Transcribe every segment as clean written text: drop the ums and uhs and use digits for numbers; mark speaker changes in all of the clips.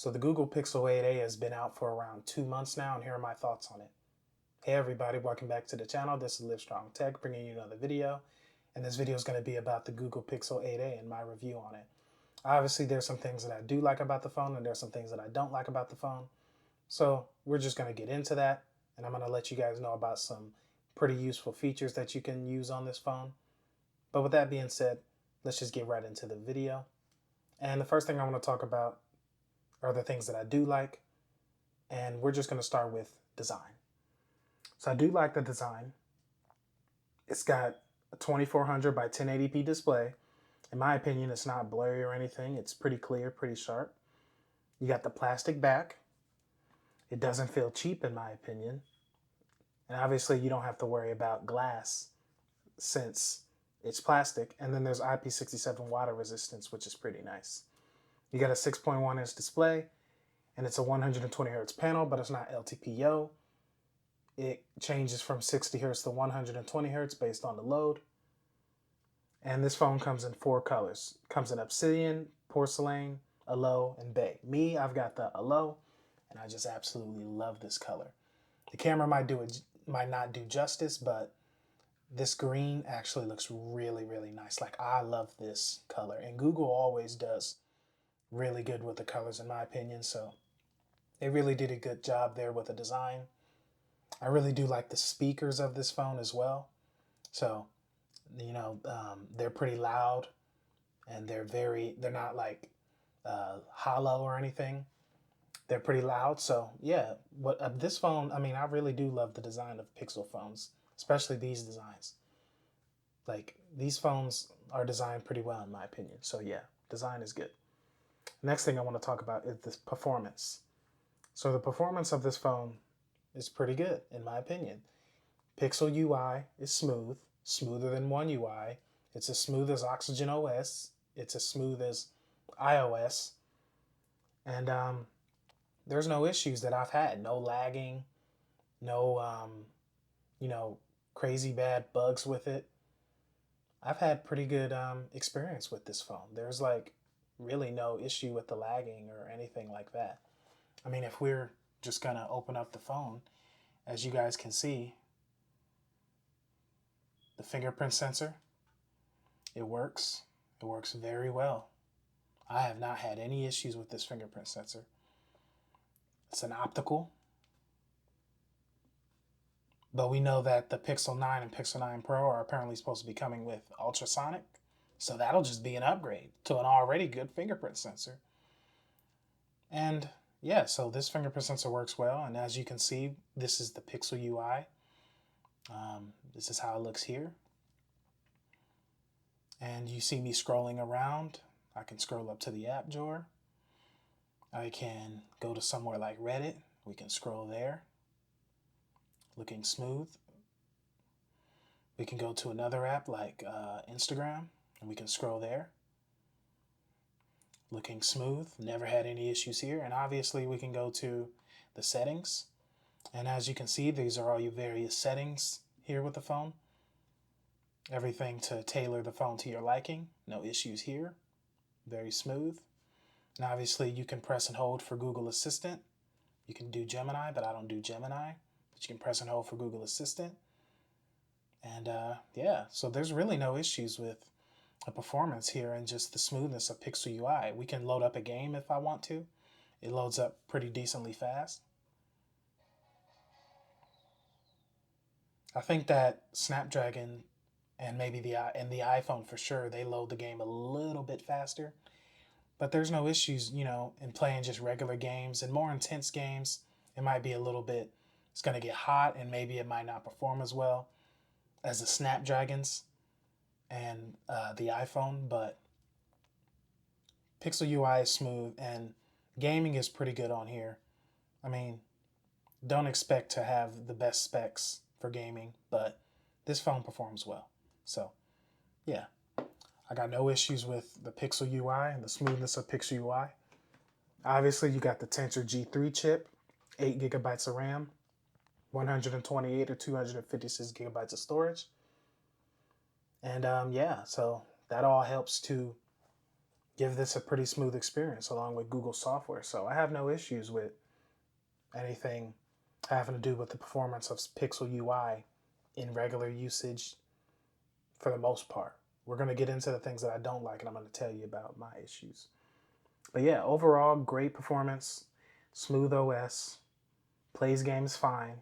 Speaker 1: So the Google Pixel 8a has been out for around 2 months now, and here are my thoughts on it. Hey everybody, welcome back to the channel. This is Livestrong Tech bringing you another video. And this video is going to be about the Google Pixel 8a and my review on it. Obviously, there's some things that I do like about the phone, and there's some things that I don't like about the phone. So we're just going to get into that, and I'm going to let you guys know about some pretty useful features that you can use on this phone. But with that being said, let's just get right into the video. And the first thing I want to talk about are the things that I do like, and we're just going to start with design. So I do like the design. It's got a 2400 by 1080p display. In my opinion, it's not blurry or anything. It's pretty clear, pretty sharp. You got the plastic back. It doesn't feel cheap in my opinion. And obviously you don't have to worry about glass since it's plastic. And then there's IP67 water resistance, which is pretty nice. You got a 6.1 inch display, and it's a 120 hertz panel, but it's not LTPO. It changes from 60 hertz to 120 hertz based on the load. And this phone comes in 4 colors. It comes in obsidian, porcelain, aloe, and bay. Me, I've got the aloe, and I just absolutely love this color. The camera might not do justice, but this green actually looks really, really nice. Like, I love this color, and Google always does really good with the colors in my opinion, so they really did a good job there with the design. I really do like the speakers of this phone as well. So, they're pretty loud, and they're not like hollow or anything. They're pretty loud. So yeah, this phone, I mean, I really do love the design of Pixel phones, especially these designs. Like, these phones are designed pretty well in my opinion. So yeah, design is good. Next thing I want to talk about is this performance. So the performance of this phone is pretty good in my opinion. Pixel UI is smooth, smoother than One UI. It's as smooth as Oxygen OS. It's as smooth as iOS. And there's no issues that I've had. No lagging, no, crazy bad bugs with it. I've had pretty good experience with this phone. There's like really no issue with the lagging or anything like that. I mean, if we're just gonna open up the phone, as you guys can see, the fingerprint sensor, it works. It works very well. I have not had any issues with this fingerprint sensor. It's an optical, but we know that the Pixel 9 and Pixel 9 Pro are apparently supposed to be coming with ultrasonic, so that'll just be an upgrade to an already good fingerprint sensor. And yeah, so this fingerprint sensor works well, and as you can see, this is the Pixel UI. This is how it looks here. And you see me scrolling around. I can scroll up to the app drawer. I can go to somewhere like Reddit. We can scroll there. Looking smooth. We can go to another app like Instagram, and we can scroll there. Looking smooth. Never had any issues here. And obviously we can go to the settings. And as you can see, these are all your various settings here with the phone. Everything to tailor the phone to your liking. No issues here. Very smooth. And obviously you can press and hold for Google Assistant. You can do Gemini, but I don't do Gemini. But you can press and hold for Google Assistant. And yeah, so there's really no issues with the performance here and just the smoothness of Pixel UI. We can load up a game if I want to. It loads up pretty decently fast. I think that Snapdragon and maybe the iPhone for sure, they load the game a little bit faster. But there's no issues, in playing just regular games. And more intense games, it might be a little bit, it's going to get hot, and maybe it might not perform as well as the Snapdragons and the iPhone. But Pixel UI is smooth, and gaming is pretty good on here. I mean, don't expect to have the best specs for gaming, but this phone performs well. So yeah, I got no issues with the Pixel UI and the smoothness of Pixel UI. Obviously, you got the Tensor G3 chip, 8 gigabytes of RAM, 128 or 256 gigabytes of storage. And yeah, so that all helps to give this a pretty smooth experience along with Google software. So I have no issues with anything having to do with the performance of Pixel UI in regular usage for the most part. We're going to get into the things that I don't like, and I'm going to tell you about my issues. But yeah, overall, great performance, smooth OS, plays games fine.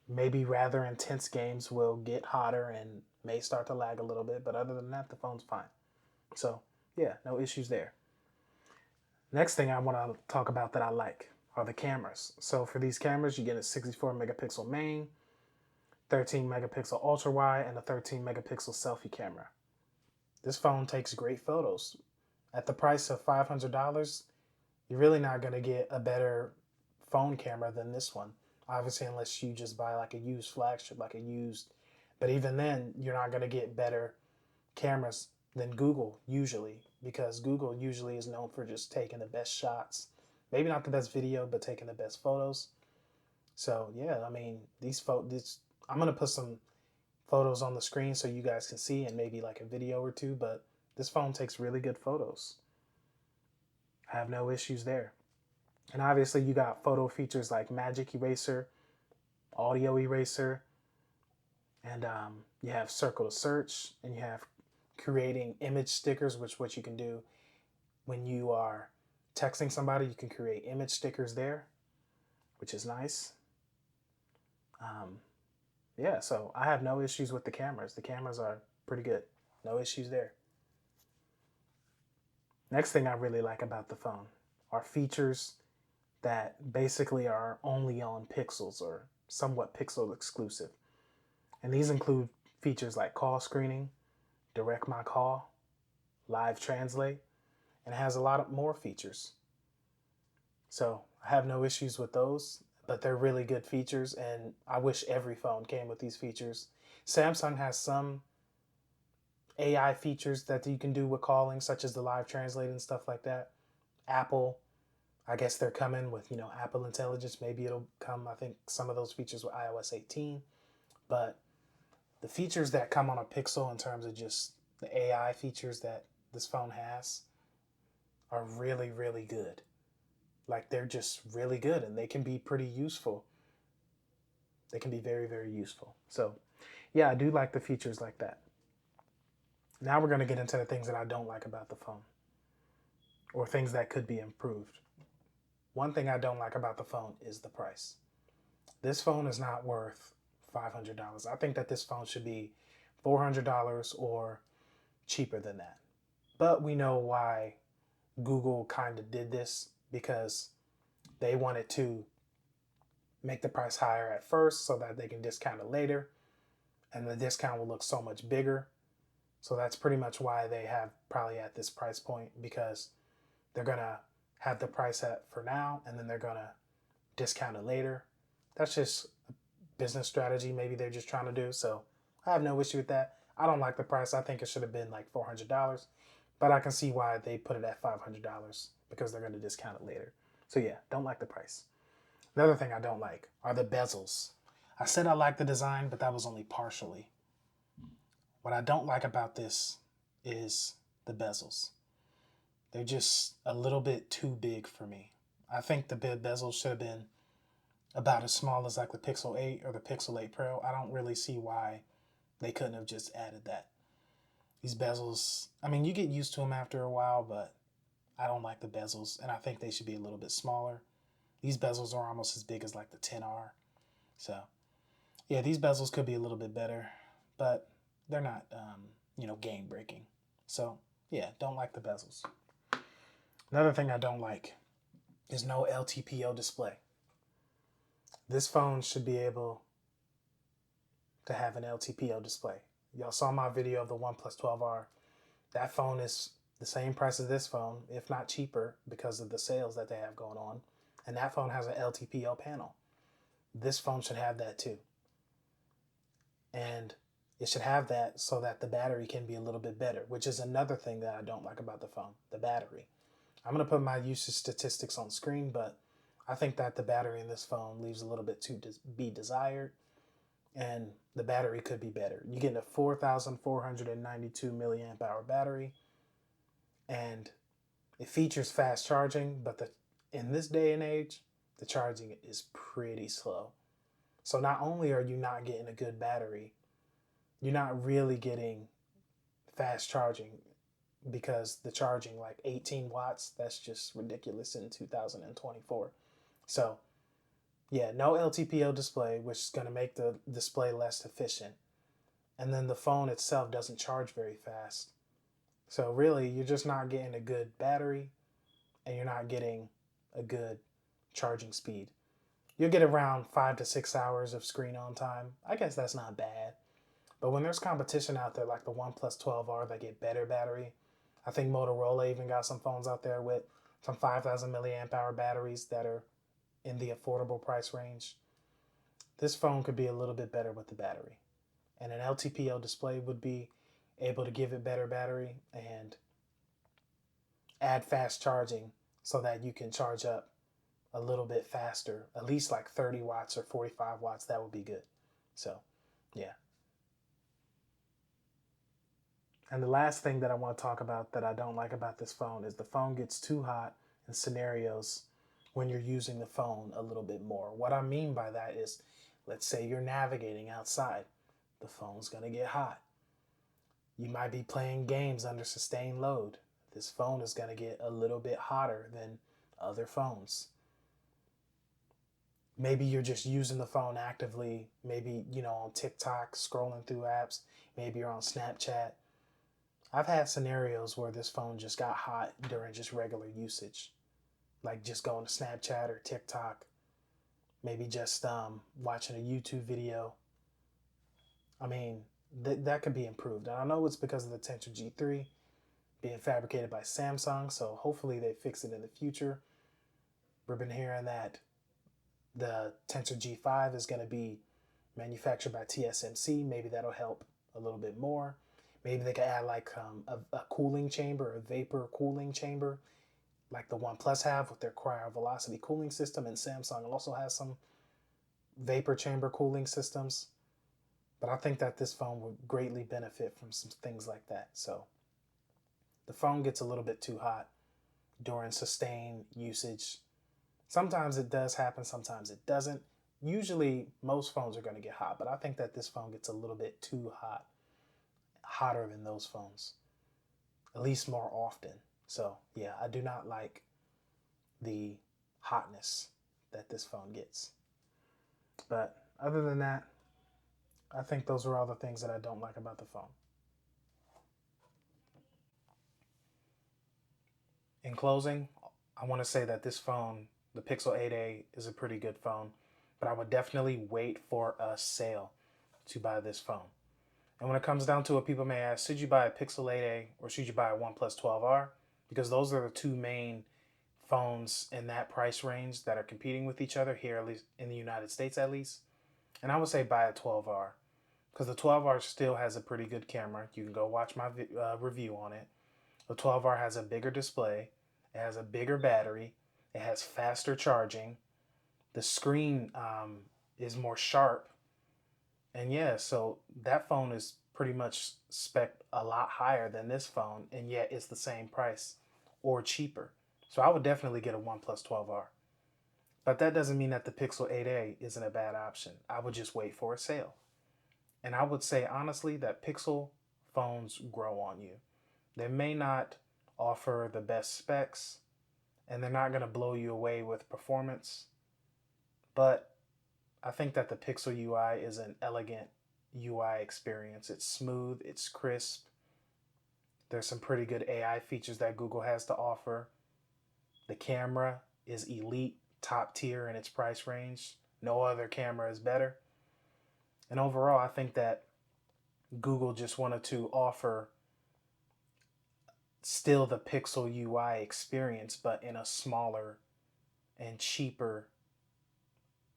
Speaker 1: Maybe rather intense games will get hotter and may start to lag a little bit, but other than that, the phone's fine. So yeah, no issues there. Next thing I want to talk about that I like are the cameras. So for these cameras, you get a 64 megapixel main, 13 megapixel ultra wide, and a 13 megapixel selfie camera. This phone takes great photos. At the price of $500, you're really not going to get a better phone camera than this one. Obviously, unless you just buy like a used flagship, like a used. But even then, you're not going to get better cameras than Google usually, because Google usually is known for just taking the best shots. Maybe not the best video, but taking the best photos. So yeah, I mean, I'm going to put some photos on the screen so you guys can see, and maybe like a video or two, but this phone takes really good photos. I have no issues there. And obviously you got photo features like Magic Eraser, Audio Eraser, and you have Circle to Search, and you have creating image stickers, which what you can do when you are texting somebody, you can create image stickers there, which is nice. Yeah, so I have no issues with the cameras. The cameras are pretty good. No issues there. Next thing I really like about the phone are features that basically are only on Pixels or somewhat Pixel exclusive. And these include features like call screening, direct my call, live translate, and it has a lot of more features. So I have no issues with those, but they're really good features, and I wish every phone came with these features. Samsung has some AI features that you can do with calling, such as the live translate and stuff like that. Apple, I guess they're coming with, Apple Intelligence. Maybe it'll come, I think, some of those features with iOS 18. But the features that come on a Pixel in terms of just the AI features that this phone has are really, really good. Like, they're just really good, and they can be pretty useful. They can be very, very useful. So, yeah, I do like the features like that. Now we're going to get into the things that I don't like about the phone, or things that could be improved. One thing I don't like about the phone is the price. This phone is not worth $500. I think that this phone should be $400 or cheaper than that. But we know why Google kind of did this, because they wanted to make the price higher at first so that they can discount it later, and the discount will look so much bigger. So that's pretty much why they have probably at this price point, because they're going to have the price at for now, and then they're going to discount it later. That's just a business strategy maybe they're just trying to do. So I have no issue with that. I don't like the price. I think it should have been like $400, but I can see why they put it at $500, because they're going to discount it later. So yeah, don't like the price. Another thing I don't like are the bezels. I said I like the design, but that was only partially. What I don't like about this is the bezels. They're just a little bit too big for me. I think the bezels should have been about as small as like the Pixel 8 or the Pixel 8 Pro. I don't really see why they couldn't have just added that. These bezels, I mean, you get used to them after a while, but I don't like the bezels, and I think they should be a little bit smaller. These bezels are almost as big as like the 10R. So, yeah, these bezels could be a little bit better, but they're not, game breaking. So, yeah, don't like the bezels. Another thing I don't like is no LTPO display. This phone should be able to have an LTPO display. Y'all saw my video of the OnePlus 12R. That phone is the same price as this phone, if not cheaper, because of the sales that they have going on. And that phone has an LTPO panel. This phone should have that too. And it should have that so that the battery can be a little bit better, which is another thing that I don't like about the phone, the battery. I'm going to put my usage statistics on screen, but I think that the battery in this phone leaves a little bit to be desired, and the battery could be better. You get a 4,492 milliamp hour battery, and it features fast charging, but in this day and age, the charging is pretty slow. So not only are you not getting a good battery, you're not really getting fast charging, because the charging like 18 watts, that's just ridiculous in 2024. So yeah, no LTPO display, which is going to make the display less efficient. And then the phone itself doesn't charge very fast. So really, you're just not getting a good battery, and you're not getting a good charging speed. You'll get around 5 to 6 hours of screen on time. I guess that's not bad. But when there's competition out there like the OnePlus 12R that get better battery, I think Motorola even got some phones out there with some 5,000 milliamp hour batteries that are in the affordable price range. This phone could be a little bit better with the battery. And an LTPO display would be able to give it better battery and add fast charging so that you can charge up a little bit faster, at least like 30 watts or 45 watts. That would be good. So, yeah. And the last thing that I want to talk about that I don't like about this phone is the phone gets too hot in scenarios when you're using the phone a little bit more. What I mean by that is, let's say you're navigating outside, the phone's going to get hot. You might be playing games under sustained load. This phone is going to get a little bit hotter than other phones. Maybe you're just using the phone actively, maybe, on TikTok, scrolling through apps, maybe you're on Snapchat. I've had scenarios where this phone just got hot during just regular usage, like just going to Snapchat or TikTok, maybe just watching a YouTube video. I mean, that could be improved. And I know it's because of the Tensor G3 being fabricated by Samsung, so hopefully they fix it in the future. We've been hearing that the Tensor G5 is going to be manufactured by TSMC. Maybe that'll help a little bit more. Maybe they could add like a cooling chamber, a vapor cooling chamber, like the OnePlus have with their cryo velocity cooling system, and Samsung also has some vapor chamber cooling systems. But I think that this phone would greatly benefit from some things like that. So the phone gets a little bit too hot during sustained usage. Sometimes it does happen, sometimes it doesn't. Usually most phones are going to get hot, but I think that this phone gets a little bit too hot, hotter than those phones, at least more often. So yeah, I do not like the hotness that this phone gets. But other than that, I think those are all the things that I don't like about the phone. In closing, I want to say that this phone, the Pixel 8a, is a pretty good phone, but I would definitely wait for a sale to buy this phone. And when it comes down to it, people may ask, should you buy a Pixel 8a or should you buy a OnePlus 12R? Because those are the two main phones in that price range that are competing with each other here, at least in the United States at least. And I would say buy a 12R, because the 12R still has a pretty good camera. You can go watch my review on it. The 12R has a bigger display, it has a bigger battery, it has faster charging, the screen is more sharp, and yeah, so that phone is pretty much spec a lot higher than this phone, and yet it's the same price or cheaper. So I would definitely get a OnePlus 12R. But that doesn't mean that the Pixel 8a isn't a bad option. I would just wait for a sale. And I would say honestly that Pixel phones grow on you. They may not offer the best specs, and they're not going to blow you away with performance, but I think that the Pixel UI is an elegant UI experience. It's smooth, it's crisp. There's some pretty good AI features that Google has to offer. The camera is elite, top tier in its price range. No other camera is better. And overall, I think that Google just wanted to offer still the Pixel UI experience, but in a smaller and cheaper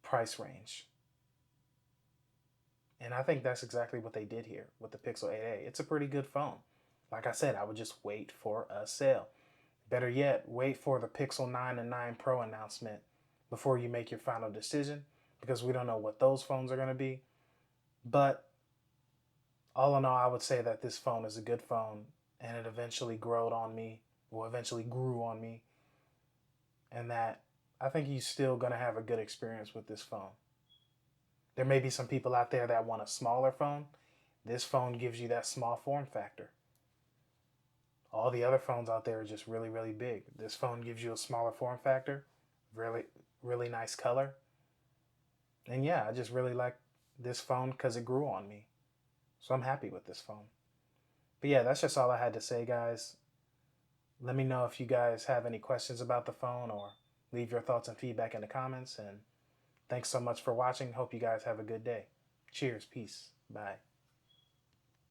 Speaker 1: price range. And I think that's exactly what they did here with the Pixel 8a. It's a pretty good phone. Like I said, I would just wait for a sale. Better yet, wait for the Pixel 9 and 9 Pro announcement before you make your final decision, because we don't know what those phones are going to be. But all in all, I would say that this phone is a good phone, and it eventually growed on me well, eventually grew on me, and that I think you're still going to have a good experience with this phone. There may be some people out there that want a smaller phone. This phone gives you that small form factor. All the other phones out there are just really, really big. This phone gives you a smaller form factor, really, really nice color. And yeah, I just really like this phone because it grew on me. So I'm happy with this phone. But yeah, that's just all I had to say, guys. Let me know if you guys have any questions about the phone, or leave your thoughts and feedback in the comments. And thanks so much for watching. Hope you guys have a good day. Cheers. Peace. Bye.